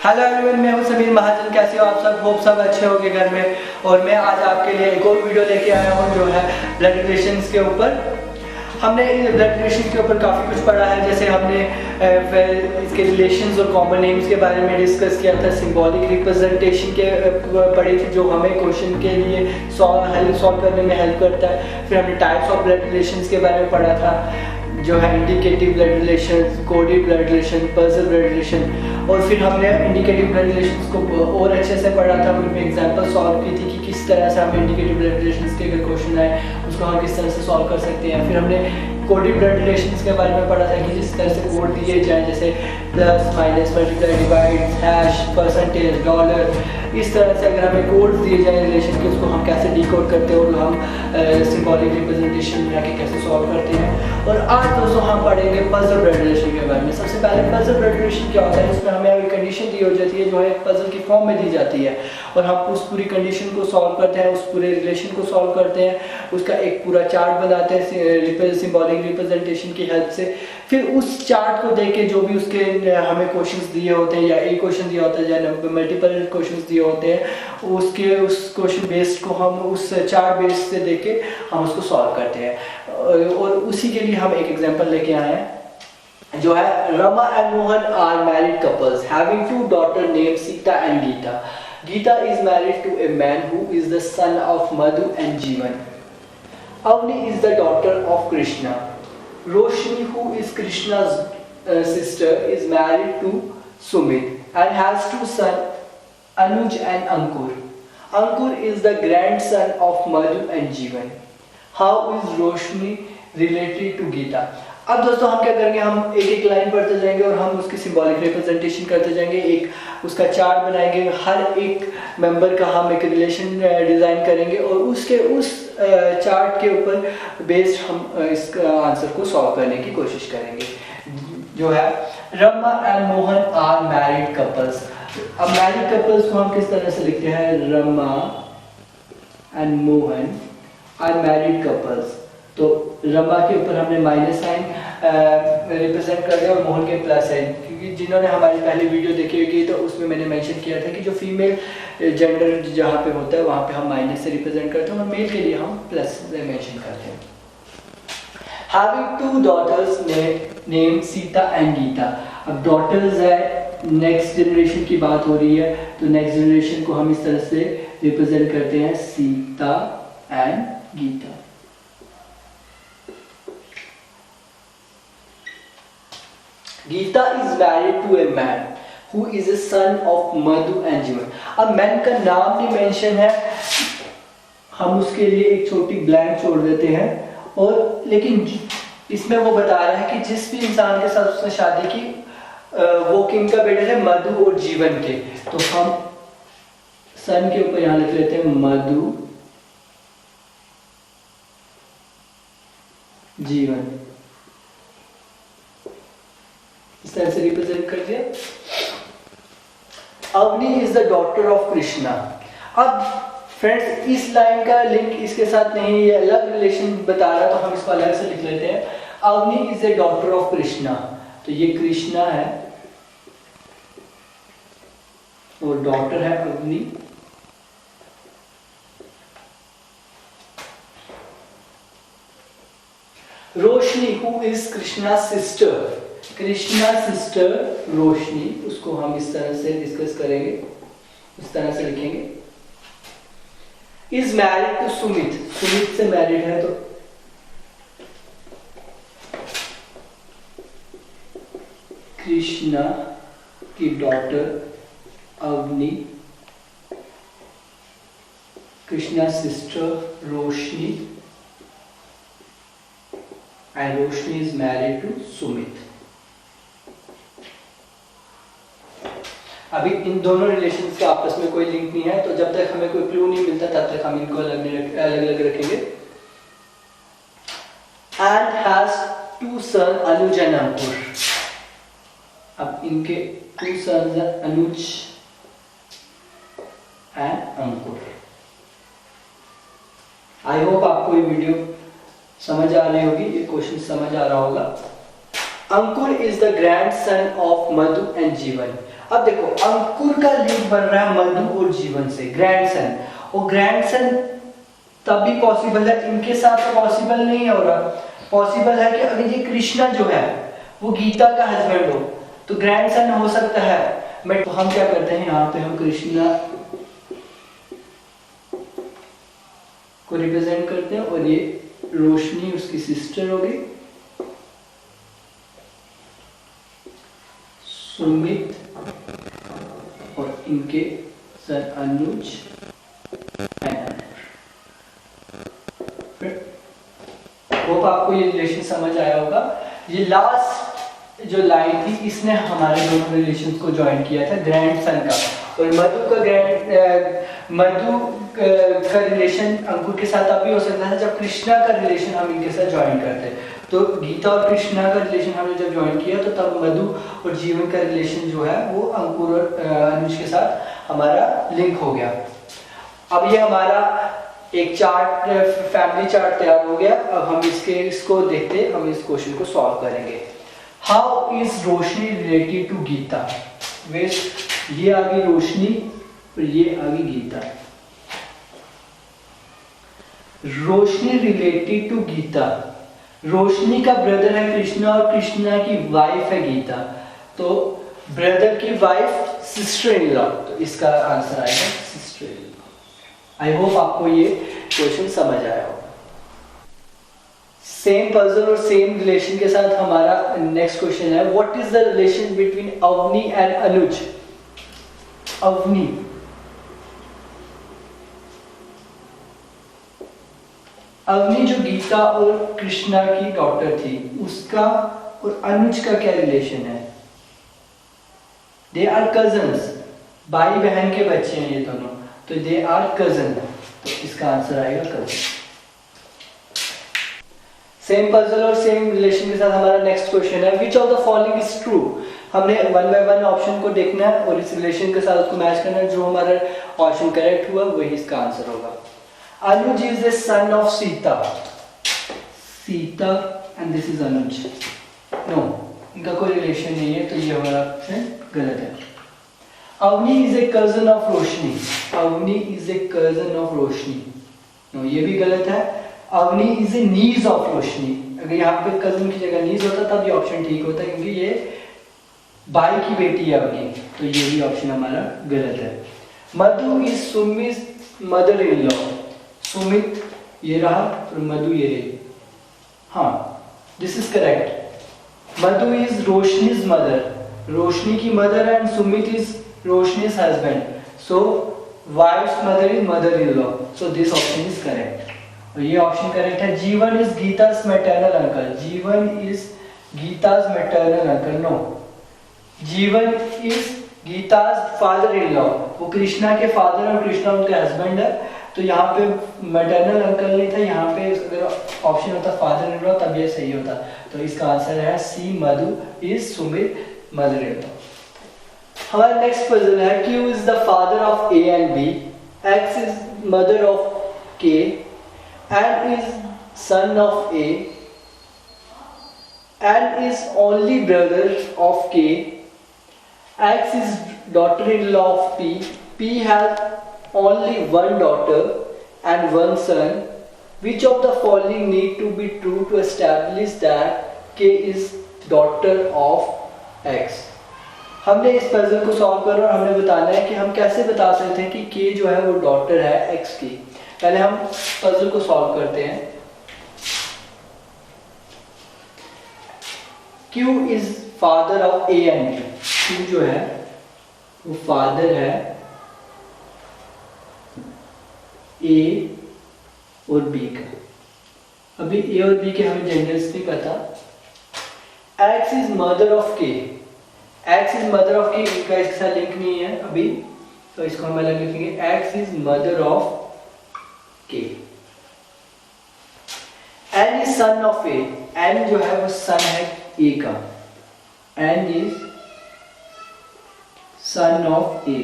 Hello everyone, मैं हूं समीर महाजन। कैसे हो आप सब? होप सब अच्छे होंगे घर में। और मैं आज आपके लिए एक और वीडियो लेके आया हूं जो है ब्लड रिलेशंस के ऊपर। हमने ब्लड रिलेशन के ऊपर काफ़ी कुछ पढ़ा है, जैसे हमने इसके रिलेशंस और कॉमन नेम्स के बारे में डिस्कस किया था, सिंबॉलिक रिप्रेजेंटेशन के पढ़े थे जो हमें क्वेश्चन के लिए सॉल्व करने में हेल्प करता है। फिर हमने टाइप्स ऑफ ब्लड रिलेशंस के बारे में पढ़ा था जो है indicative blood relation, coded blood relation, person blood relation. और फिर हमने इंडिकेटिव ब्लड रिलेशंस को और अच्छे से पढ़ा था, उनमें एग्जांपल सॉल्व की थी कि किस तरह से हम इंडिकेटिव ब्लड रिलेशंस के अगर क्वेश्चन आए उसको हम किस तरह से सॉल्व कर सकते हैं। फिर हमने कोडेड ब्लड रिलेशंस के बारे में पढ़ा था कि जिस तरह से कोड दिए जाए, जैसे plus minus multiply divide hash percentage dollar, इस तरह से अगर हमें कोड दिए जाए रिलेशन के उसको हम कैसे डिकोड करते हैं और हम सिंबॉलिक रिप्रेजेंटेशन में आके कैसे सॉल्व करते हैं। और आज दोस्तों हम पढ़ेंगे पजल ब्लड रिलेशन के बारे में। सबसे पहले पजल ब्लड रिलेशन क्या होता है, इसमें हमें एक कंडीशन दी हो जाती है जो है पजल की फॉर्म में दी जाती है और हम उस पूरी कंडीशन को सॉल्व करते हैं, उस पूरे रिलेशन को सॉल्व करते हैं, उसका एक पूरा चार्ट बनाते हैं सिंबॉलिक रिप्रेजेंटेशन की हेल्प से। फिर उस चार्ट को देख के जो भी उसके हमें क्वेश्चंस दिए होते हैं या एक क्वेश्चन दिया होता है या मल्टीपल क्वेश्चंस दिए होते हैं, उसके उस क्वेश्चन बेस्ड को हम उस चार्ट बेस से देख के हम उसको सॉल्व करते हैं। और उसी के लिए हम एक एग्जांपल लेके आए हैं जो है Rama and Mohan are married couples having two daughter name Sita and Gita. Gita is married to a man who is the son of Madhu and Jeevan. Avni is the daughter of Krishna. Roshni, who is Krishna's sister, is married to Sumit and has two sons, Anuj and Ankur. Ankur is the grandson of Madhu and Jeevan. How is Roshni related to Gita? अब दोस्तों हम क्या करेंगे, हम एक एक line पढ़ते जाएंगे और हम उसकी सिंबॉलिक रिप्रेजेंटेशन करते जाएंगे, एक उसका चार्ट बनाएंगे, हर एक मेंबर का हम एक रिलेशन डिज़ाइन करेंगे और उसके उस चार्ट के ऊपर बेस्ड हम इस आंसर को सॉल्व करने की कोशिश करेंगे। जो है Rama and Mohan are married couples. अब मैरिड कपल्स को हम किस तरह से लिखते हैं, Rama and Mohan are married couples. तो रमा के ऊपर हमने माइनस साइन रिप्रेजेंट कर दिया और मोहन के प्लस साइन, क्योंकि जिन्होंने हमारी पहली वीडियो देखी होगी तो उसमें मैंने मेंशन किया था कि जो फीमेल जेंडर जहाँ पे होता है वहाँ पे हम माइनस से रिप्रेजेंट करते हैं और मेल के लिए हम प्लस से मेंशन करते हैं। Having two daughters name Sita and Gita. अब डॉटर्स है, नेक्स्ट जनरेशन की बात हो रही है, तो नेक्स्ट जनरेशन को हम इस तरह से रिप्रेजेंट करते हैं Sita and Gita. Gita is married to a man who is a son of Madhu and Jeevan. अब मैन का नाम नहीं मेंशन है, हम उसके लिए एक छोटी ब्लैंक छोड़ देते हैं, और लेकिन इसमें वो बता रहा है कि जिस भी इंसान के साथ उसने शादी की वो किनका बेटे थे, मधु और जीवन के। तो हम सन के ऊपर यहां लिख लेते हैं मधु जीवन, इस तरह से रिप्रेजेंट कर दिया। Avni is the daughter of Krishna. अब फ्रेंड्स इस लाइन का लिंक इसके साथ नहीं, ये अलग रिलेशन बता रहा, तो हम इसको अलग से लिख लेते हैं। Avni is the daughter of Krishna, तो ये कृष्णा है और डॉटर है Avni. Roshni who is Krishna sister, Krishna sister Roshni, उसको हम इस तरह से डिस्कस करेंगे, इस तरह से लिखेंगे। Is married to Sumit, Sumit से मैरिड है, तो कृष्णा की daughter Avni, Krishna sister Roshni, and Roshni is married to Sumit. अभी इन दोनों रिलेशंस का आपस में कोई लिंक नहीं है, तो जब तक हमें कोई क्लू नहीं मिलता तब तक हम इनको अलग अलग रखेंगे। And has two son Anuj and Ankur. अब इनके टू सन्स हैं अनुज एंड अंकुर। आई होप आपको ये वीडियो समझ आ रही होगी, ये क्वेश्चन समझ आ रहा होगा। Ankur is the grandson of Madhu and Jeevan. अब देखो अंकुर का लिंक बन रहा है मधु और जीवन से, ग्रैंडसन, और ग्रैंडसन तभी पॉसिबल है, इनके साथ तो पॉसिबल नहीं हो रहा। पॉसिबल है कि अगर ये कृष्णा जो है वो गीता का हस्बैंड हो तो ग्रैंडसन हो सकता है। बट तो हम क्या करते हैं, यहाँ पे हम कृष्णा को रिप्रेजेंट करते हैं और ये रोशनी उसकी सिस्टर होगी, सुमित और इनके सर अनुज। होप आपको ये रिलेशन समझ आया होगा। ये लास्ट जो लाइन थी इसने हमारे दोनों रिलेशन को ज्वाइन किया था, ग्रैंडसन का। और मधु का रिलेशन अंकुर के साथ अभी हो सकता है जब कृष्णा का रिलेशन हम इनके साथ ज्वाइन करते हैं। तो गीता और कृष्णा का रिलेशन हमने जब ज्वाइन किया तो तब मधु और जीवन का रिलेशन जो है वो अंकुर और अनुज के साथ हमारा लिंक हो गया। अब ये हमारा एक चार्ट, फैमिली चार्ट तैयार हो गया। अब हम इसको देखते, हम इस क्वेश्चन को सॉल्व करेंगे। How is Roshni related to Gita? ये आ गई रोशनी और ये आ गई गीता। रोशनी रिलेटेड टू गीता, रोशनी का ब्रदर है कृष्णा और कृष्णा की वाइफ है गीता, तो ब्रदर की वाइफ सिस्टर इन लॉ, तो इसका आंसर आएगा sister in law. I hope आपको ये क्वेश्चन समझ आया होगा। सेम पजल और सेम रिलेशन के साथ हमारा नेक्स्ट क्वेश्चन है, what is the relation between Avni and Anuj? Avni, Avni जो गीता और कृष्णा की डॉटर थी, उसका और अनुज का क्या रिलेशन है? दे आर कजन्स, भाई बहन के बच्चे हैं ये दोनों, तो दे आर कजन, तो इसका आंसर आएगा कजन। सेम पजल और सेम रिलेशन के साथ हमारा नेक्स्ट क्वेश्चन है, which of the following is true? हमने वन बाय वन ऑप्शन को देखना है और इस रिलेशन के साथ उसको मैच करना है, जो हमारा ऑप्शन करेक्ट हुआ वही इसका आंसर होगा। Anuj is the son of Sita. Sita and this is Anuj. No, इनका कोई रिलेशन नहीं है, तो ये हमारा ऑप्शन गलत है। Avni is a cousin of Roshni, Avni is a cousin of Roshni, no ये भी गलत है। Avni is a niece of रोशनी, अगर यहाँ पे cousin की जगह niece होता तब ये ऑप्शन ठीक होता, क्योंकि ये भाई की बेटी है अवनी, तो ये भी ऑप्शन हमारा गलत है। Madhu is Sumit mother in law, Sumit ये रहा और मधु ये रही, हाँ this is correct. Madhu is Roshni's mother, Roshni की mother and Sumit is Roshni's husband, so wife's mother is mother in law, so this option is correct और ये ऑप्शन करेक्ट है। जीवन इज गीता's मैटरनल अंकल, जीवन इज गीता's maternal uncle, no, Jeevan is गीता's father in law, वो कृष्णा के father और कृष्णा उनके हस्बैंड है, तो यहाँ पे मैटरनल अंकल नहीं था, यहाँ पे अगर ऑप्शन होता फादर इन लॉ तब ये सही होता, तो इसका आंसर है C, Madhu is Sumit mother in law. हमारा नेक्स्ट पजल है, Q is the father of A and B, X is mother of K, N is son of A, N is only brother of K, X is daughter-in-law of P, P has only one daughter and one son. Which of the following need to be true to establish that K is daughter of X? हमने इस puzzle को solve करना और हमने बताना है कि हम कैसे बता सकते हैं कि K जो है वो डॉटर है X की। पहले हम पजल को सॉल्व करते हैं। Q is father of A and B, Q जो है वो फादर है A और B का। अभी A और B के हमें जेंडर्स नहीं पता। X is mother of K, X is mother of K, इनका इसके साथ लिंक नहीं है अभी, तो इसको हम अलग लिखेंगे, X is mother of K। N is son of A, N जो है वो सन है A का, N is son of A,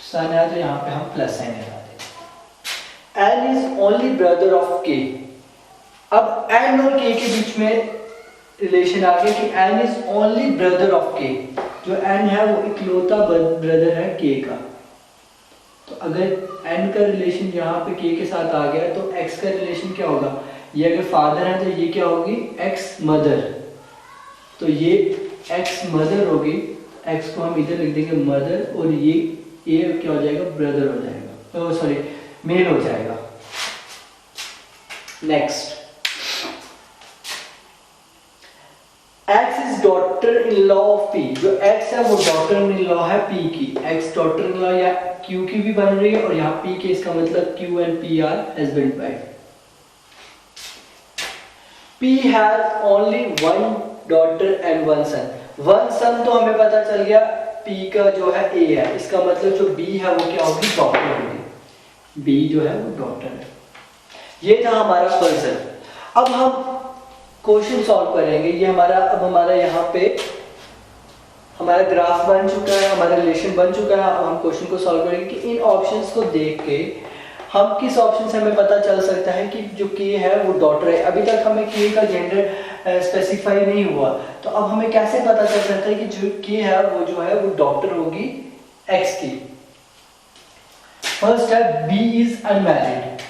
सन है तो यहाँ पे हम प्लस साइन लगा दें। N is only brother of K। अब N और K के बीच में रिलेशन आ गया कि n is only brother of k, जो n है वो इकलौता ब्रदर है k का। तो अगर n का रिलेशन यहाँ पे k के साथ आ गया तो x का रिलेशन क्या होगा, ये अगर फादर है तो ये क्या होगी x मदर, तो ये x मदर होगी, x को हम इधर लिख देंगे मदर, और ये क्या हो जाएगा ब्रदर हो जाएगा, सॉरी मेल हो जाएगा। Next, X is daughter in law of P, जो X है वो डॉटर इन लॉ है P की, X डॉटर इन लॉ या Q की भी बन रही है, और यहाँ P के इसका मतलब Q and P are husband wife. P has only one daughter and one son, one son तो हमें पता चल गया P का जो है A है, इसका मतलब जो B है वो क्या होगी डॉटर होगी, B जो है वो डॉटर है। ये था हमारा पजल। अब हम क्वेश्चन सॉल्व करेंगे। ये अब हमारा यहाँ पे हमारा ग्राफ बन चुका है, हमारा रिलेशन बन चुका है। अब हम क्वेश्चन को सॉल्व करेंगे कि इन ऑप्शंस को देख के हम किस ऑप्शन से हमें पता चल सकता है कि जो के है वो डॉटर है। अभी तक हमें के का जेंडर स्पेसिफाई नहीं हुआ, तो अब हमें कैसे पता चल सकता है कि जो के है वो डॉटर होगी एक्स की। फर्स्ट है बी इज अनमैरिड।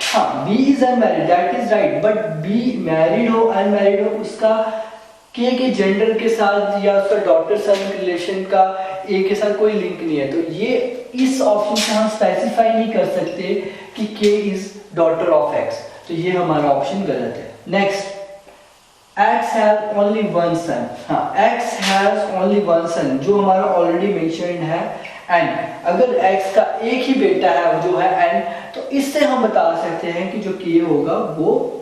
हाँ, B is unmarried, that is right, but B married हो अनमैरिड हो उसका के जेंडर के साथ या उसका डॉटर सन रिलेशन का ए के साथ कोई लिंक नहीं है। तो ये इस ऑप्शन से हम स्पेसिफाई नहीं कर सकते कि के इज डॉटर ऑफ एक्स, तो ये हमारा ऑप्शन गलत है। Next, X has only one son. हाँ, X has only one son, जो हमारा ऑलरेडी मेंशन्ड है एन। अगर एक्स का एक ही बेटा है जो है एन, तो इससे हम बता सकते हैं कि जो के होगा वो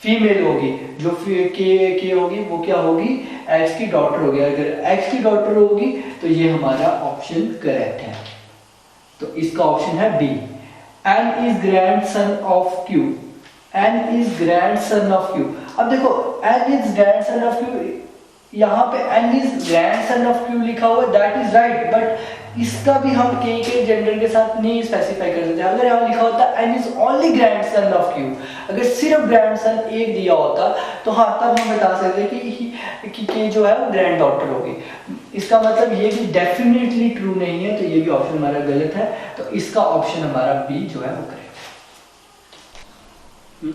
फीमेल होगी, जो के होगी वो क्या होगी एक्स की डॉटर होगी। अगर एक्स की डॉटर होगी तो ये हमारा ऑप्शन करेक्ट है, तो इसका ऑप्शन है B. N is grandson of Q, N is grandson of Q. अब देखो N is grandson of Q, यहाँ पे N is grandson of Q लिखा हुआ, दैट इज राइट, बट इसका भी हम के जेंडर के साथ नहीं स्पेसिफाई कर सकते। अगर यहाँ लिखा होता N is only grandson of Q, अगर सिर्फ ग्रैंडसन एक दिया होता तो हाँ तब हम बता सकते कि के जो है वो ग्रैंड डॉटर होगी। इसका मतलब ये भी डेफिनेटली ट्रू नहीं है, तो ये भी ऑप्शन हमारा गलत है, तो इसका ऑप्शन हमारा बी जो है वो करेक्ट है।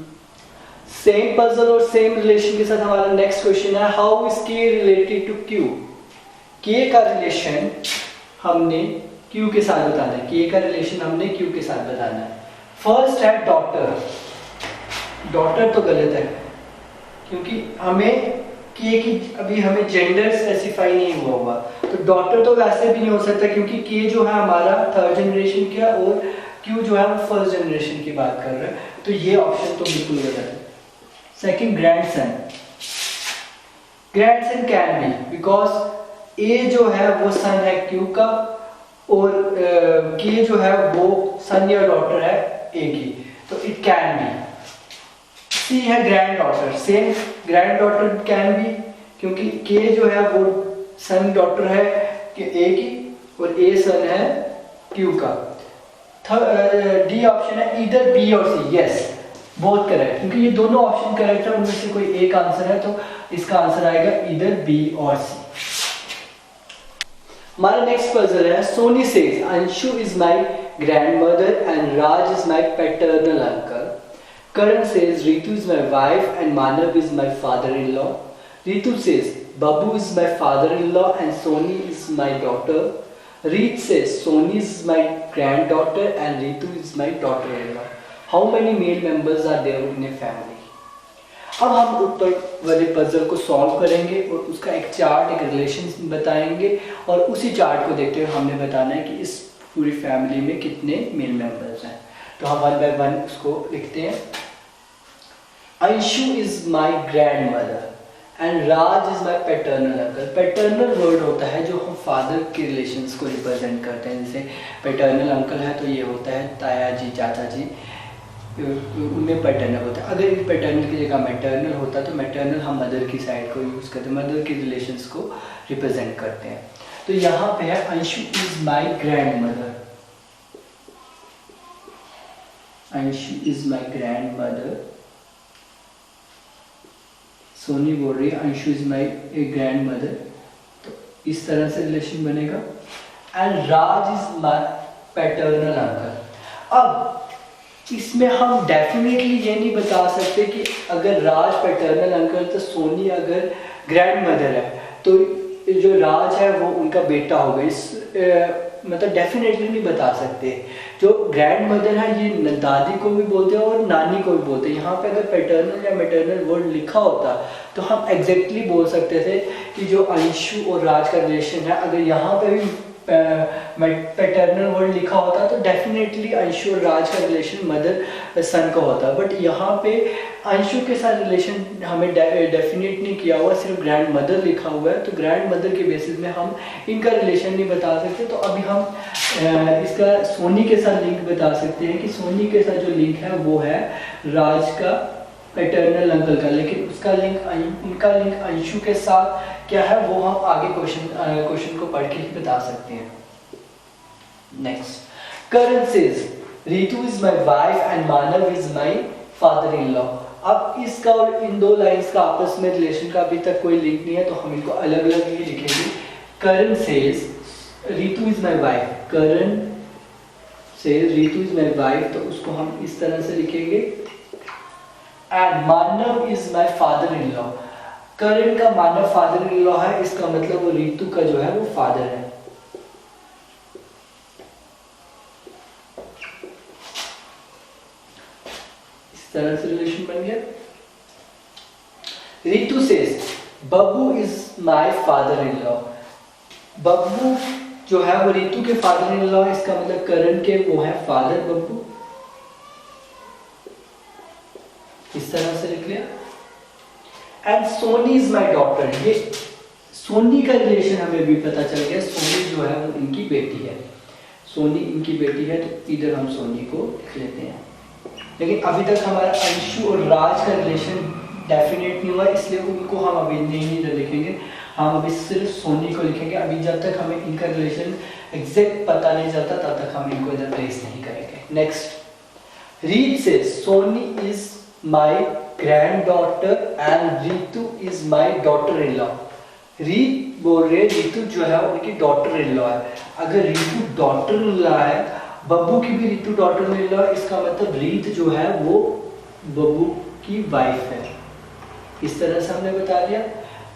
सेम पजल और सेम रिलेशन के साथ हमारा नेक्स्ट क्वेश्चन है, हाउ इज के रिलेटेड टू क्यू। के का रिलेशन हमने Q के साथ बताना है, K का रिलेशन हमने Q के साथ बताना है। फर्स्ट है डॉटर, डॉटर तो गलत है क्योंकि हमें K की अभी हमें जेंडर स्पेसिफाई नहीं हुआ, तो डॉटर तो वैसे भी नहीं हो सकता क्योंकि K जो है हमारा थर्ड जनरेशन का और Q जो है वो फर्स्ट जनरेशन की बात कर रहा है, तो ये ऑप्शन तो बिल्कुल गलत है। Second, grandson, grandson can be because A जो है वो सन है Q का और के जो है वो सन या डॉटर है ए की, तो इट कैन बी। सी है grand daughter, same granddaughter can be क्योंकि के जो है वो सन डॉटर है ए की और ए सन है Q का। डी ऑप्शन है इधर बी और सी, यस बोथ करेक्ट, क्योंकि ये दोनों ऑप्शन करेक्ट है, उनमें से कोई एक आंसर है, तो इसका आंसर आएगा इधर बी और सी। हमारा नेक्स्ट पजल है, Soni says Anshu is my grandmother and Raj is my paternal uncle. Karan says Ritu is my wife and Manav is my father in law. Ritu says Babu is my father in law and Soni is my daughter. Reet says Soni is my granddaughter and Ritu is my daughter in law. How many male members are there in a family. अब हम ऊपर वाले puzzle को solve करेंगे और उसका एक chart, एक रिलेशन बताएंगे और उसी चार्ट को देखते हुए हमने बताना है कि इस पूरी फैमिली में कितने मेल मेंबर्स हैं। तो हम वन बाय वन उसको लिखते हैं। Anshu is my grandmother and Raj is my paternal uncle. Paternal word होता है जो हम फादर के रिलेशंस को रिप्रेजेंट करते हैं, जैसे पैटर्नल अंकल है तो ये होता है ताया जी, चाचा जी, उनमें पैटर्नल होता है। अगर इन पैटर्नल की जगह मैटर्नल होता तो मैटर्नल हम मदर की साइड को यूज़ करते हैं, मदर के रिलेशंस को रिप्रेजेंट करते हैं। तो यहाँ पे है Anshu is my grandmother, Anshu is my grandmother, Soni बोल रही है Anshu is my grand mother, तो इस तरह से रिलेशन बनेगा। And Raj is my paternal uncle. अब इसमें हम डेफिनेटली ये नहीं बता सकते कि अगर राज पैटर्नल अंकल तो सोनी अगर ग्रैंड मदर है तो जो राज है वो उनका बेटा होगा। इस मतलब डेफिनेटली नहीं बता सकते। जो ग्रैंड मदर है ये दादी को भी बोलते हैं और नानी को भी बोलते हैं। यहाँ पे अगर पैटर्नल या मैटरनल वर्ड लिखा होता तो हम एग्जैक्टली बोल सकते थे कि जो अंशु और राज का रिलेशन है, अगर यहाँ पे भी पैटर्नल वर्ड लिखा होता तो डेफिनेटली अंशु और राज का रिलेशन मदर सन का होता। बट यहाँ पे अंशु के साथ रिलेशन हमें डेफिनेट नहीं किया हुआ, सिर्फ ग्रैंड मदर लिखा हुआ है। तो ग्रैंड मदर के बेसिस में हम इनका रिलेशन नहीं बता सकते। तो अभी हम इसका सोनी के साथ लिंक बता सकते हैं कि सोनी के साथ जो लिंक है वो है राज का पैटर्नल अंकल का, लेकिन उसका लिंक उनका लिंक अंशु के साथ क्या है वो हम आगे क्वेश्चन को पढ़ के ही बता सकते हैं। Next, Karan says Ritu is my wife and Manav is my father in law. अब इसका और इन दो लाइंस का आपस में रिलेशन का अभी तक कोई लिंक नहीं है, तो हम इनको अलग अलग ही लिखेंगे। Karan says Ritu is my wife, Karan says Ritu is my wife, तो उसको हम इस तरह से लिखेंगे। And Manav is my father in law, Karan का मानव फादर इन लॉ है, इसका मतलब वो रितु का जो है वो फादर है। इस तरह से रिलेशन बन गया। Ritu says Babbu is my father in law, Babbu जो है वो रितु के फादर इन लॉ, इसका मतलब करण के वो है फादर बब्बू। इस तरह से लिख लिया। And Soni is my daughter, ये सोनी का रिलेशन हमें भी पता चल गया। सोनी जो है वो इनकी बेटी है, सोनी इनकी बेटी है, तो इधर हम सोनी को लिख लेते हैं। लेकिन अभी तक हमारा अंशु और राज का रिलेशन डेफिनेट नहीं हुआ, इसलिए उनको हम अभी नहीं लिखेंगे, हम अभी सिर्फ सोनी को लिखेंगे। अभी जब तक हमें इनका रिलेशन एग्जैक्ट पता नहीं चलता तब तक हम इनको इधर प्लेस नहीं करेंगे। नेक्स्ट, रीत से Soni is my grand daughter and Ritu is my daughter in law. रीत बोल रहे रितु जो है उनकी डॉटर इन लॉ है। अगर रितु डॉटर इन लॉ है, बब्बू की भी रितु डॉटर इन लॉ, इसका मतलब रीत जो है वो बब्बू की वाइफ है। इस तरह से हमने बता दिया।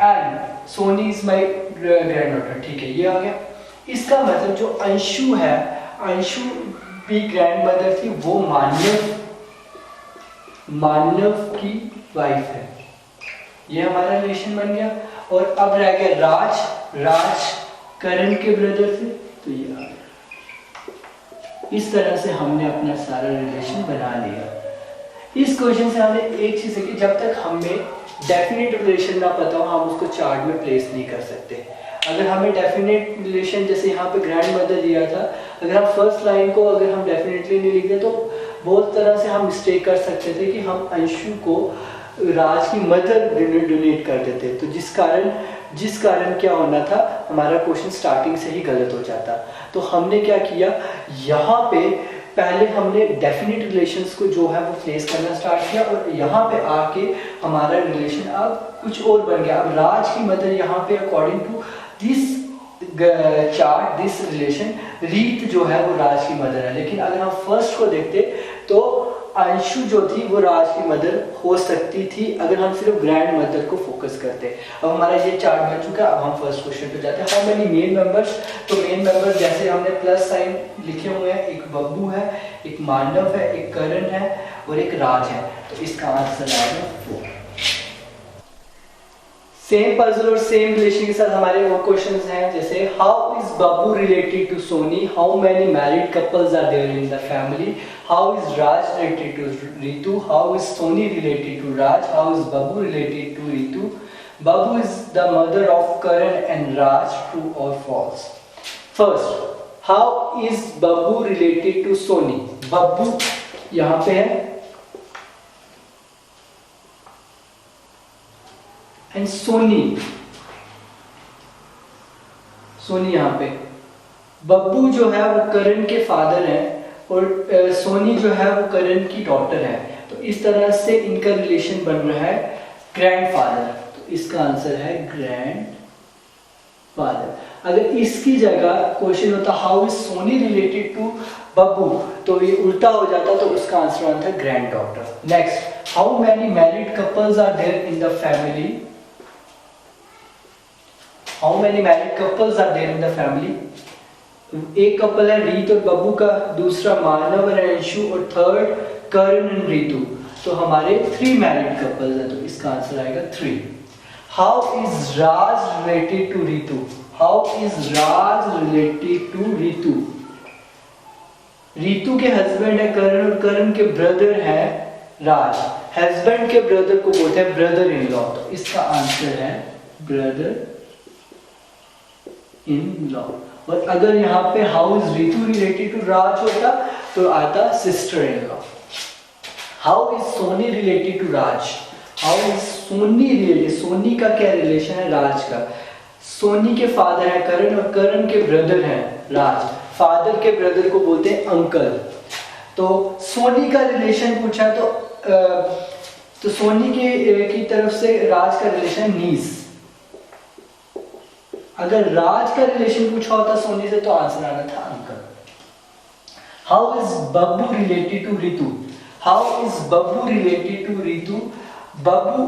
And Soni is my grand daughter, ठीक है, ये आ गया। इसका मतलब जो अंशु है, अंशु भी ग्रैंड मदर थी, वो मानव की वाइफ है। ये हमारा रिलेशन बन गया। और अब रह गया राज, राज करण के ब्रदर थे, तो ये आ गया। इस तरह से हमने अपना सारा रिलेशन बना लिया। इस क्वेश्चन से हमने एक चीज है कि जब तक हमें डेफिनेट रिलेशन ना पता हो हम उसको चार्ट में प्लेस नहीं कर सकते। अगर हमें डेफिनेट रिलेशन जैसे यहाँ पे ग्रैंड मदर दिया था, अगर हम फर्स्ट लाइन को अगर हम डेफिनेटली नहीं लिखते तो बहुत तरह से हम मिस्टेक कर सकते थे कि हम अंशु को राज की मदर डोनेट कर देते, तो जिस कारण क्या होना था, हमारा क्वेश्चन स्टार्टिंग से ही गलत हो जाता। तो हमने क्या किया, यहाँ पे पहले हमने डेफिनेट रिलेशंस को जो है वो प्लेस करना स्टार्ट किया और यहाँ पे आके हमारा रिलेशन अब कुछ और बन गया। अब राज की मदर यहाँ पे according to this chart, this relation, Reet जो है वो राज की मदर है। लेकिन अगर हम फर्स्ट को देखते तो अंशु जो थी वो राज की मदर हो सकती थी अगर हम सिर्फ ग्रैंड मदर को फोकस करते। अब हमारा ये चार्ट बन चुका है। अब हम फर्स्ट क्वेश्चन पे जाते हैं। हाउ मेनी मेन मेंबर्स, तो मेन मेंबर जैसे हमने प्लस साइन लिखे हुए हैं, एक बब्बू है, एक मानव है, एक करण है और एक राज है, तो इसका आंसर आएगा 4। सेम पजल और सेम रिलेशन के साथ हमारे वो क्वेश्चंस हैं, जैसे how is Babbu related to Soni, how many married couples are there in the family, how is Raj related to Ritu, how is Soni related to Raj, how is Babbu related to Ritu, Babbu is the mother of Karan and Raj, true और false. First, how is Babbu related to Soni, Babbu यहाँ पे है and Soni यहाँ पे। बब्बू जो है वो करण के फादर है और सोनी जो है वो करण की डॉटर है, तो इस तरह से इनका रिलेशन बन रहा है ग्रैंडफादर। इसका आंसर है ग्रैंड फादर। अगर इसकी जगह क्वेश्चन होता how is Soni related to Babbu, तो ये उल्टा हो जाता, तो उसका आंसर आता है grand daughter. Next, how many married couples are there in the family? How many married couples are there in the family? एक कपल है रीत और बब्बू का, दूसरा मानव और अंशु, और थर्ड करण एंड रीतू। तो हमारे 3 मैरिड कपल्स हैं, तो इसका आंसर आएगा 3। How is Raj related to Ritu? How is Raj related to Ritu? Ritu के हस्बैंड है करण और करण के ब्रदर है राज। हस्बैंड के ब्रदर को बोलते हैं ब्रदर इन लॉ, तो इसका आंसर है ब्रदर इन लॉ। और अगर यहाँ पे how is Ritu related to Raj होता तो आता sister in law. How is Soni related to Raj? How is Soni related, Soni का क्या रिलेशन है राज का? सोनी के फादर है करण और करण के ब्रदर हैं राज। फादर के ब्रदर को बोलते हैं अंकल। तो सोनी का रिलेशन पूछा तो सोनी की तरफ से राज का रिलेशन नीस। अगर राज का रिलेशन पूछा होता सोनी से तो आंसर आना था uncle. How is Babbu related to Ritu? How is Babbu related to Ritu? Babbu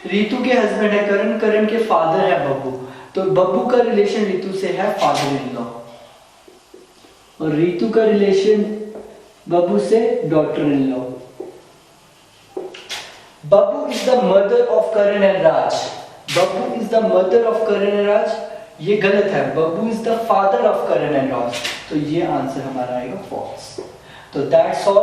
Ritu के हस्बैंड है करण, करण के फादर है बब्बू, तो बब्बू का रिलेशन रीतू से है फादर इन लॉ, और रीतू का रिलेशन बब्बू से daughter in law. Babbu is the mother of Karan and Raj. Babbu is the mother of Karan and Raj, ये गलत है। Babbu is the father of Karan and Raj, तो ये आंसर हमारा आएगा फॉल्स। तो that's all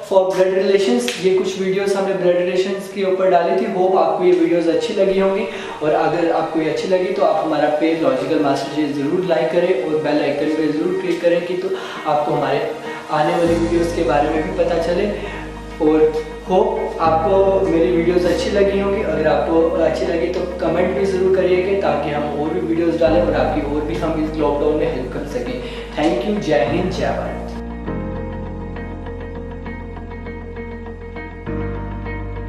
for blood relations. ये कुछ वीडियोस हमने ब्लड रिलेशंस के ऊपर डाली थी। होप आपको ये वीडियोस अच्छी लगी होंगी, और अगर आपको ये अच्छी लगी तो आप हमारा पेज लॉजिकल मास्टर जी जरूर लाइक करें और बेल आइकन पे जरूर क्लिक करें कि तो आपको हमारे आने वाली वीडियोस के बारे में भी पता चले। और होप आपको मेरी वीडियोस अच्छी लगी होंगी। अगर आपको अच्छी लगी तो कमेंट भी ज़रूर करिएगा ताकि हम और भी वीडियोस डालें और आपकी और भी हम इस लॉकडाउन में हेल्प कर सकें। Thank you. जय हिंद, जय भारत।